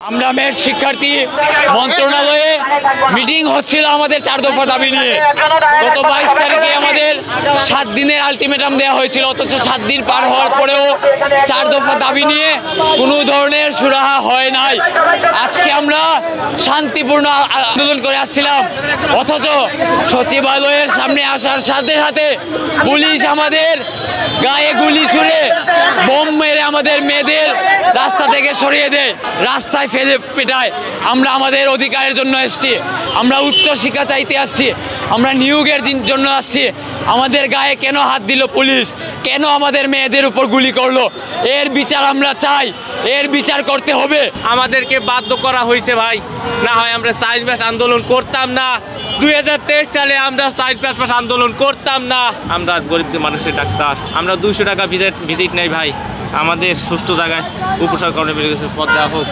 আমরা মেট শিক্ষার্থী মন্ত্রণালয়ে মিটিং হচ্ছিল আমাদের 4 দফা দাবি নিয়ে। গত 22 তারিখে আমাদের 7 দিনের আলটিমেটাম দেওয়া হয়েছিল, অথচ 7 দিন পার হওয়ার পরেও 4 দফা দাবি নিয়ে কোনো ধরনের সুরাহা হয় নাই। আজকে আমরা শান্তিপূর্ণ আন্দোলন করে আসছিলাম, অথচ সচিবালয়ের সামনে আসার সাথে সাথে পুলিশ আমাদের গায়ে গুলি ছুড়ে বোম মেরে আমাদের মেয়েদের রাস্তা থেকে সরিয়ে দেয়, রাস্তায় ফেলে পেটায়। আমরা আমাদের অধিকারের জন্য এসেছি, আমরা উচ্চ শিক্ষা চাইতে আসছি, আমরা নিয়োগের জন্য আসছি। আমাদের গায়ে কেন হাত দিল পুলিশ? কেন আমাদের মেয়েদের উপর গুলি করলো? এর বিচার আমরা চাই, এর বিচার করতে হবে। আমাদেরকে বাধ্য করা হয়েছে ভাই, না হয় আমরা 4 মাস আন্দোলন করতাম না। 2023 সালে আমরা 4-5 মাস আন্দোলন করতাম না। আমরা গরিব মানুষের ডাক্তার, আমরা 200 টাকা ভিজিট নেই ভাই। আমাদের সুষ্ঠু জায়গায় উপসর্গ পদ দেওয়া হোক।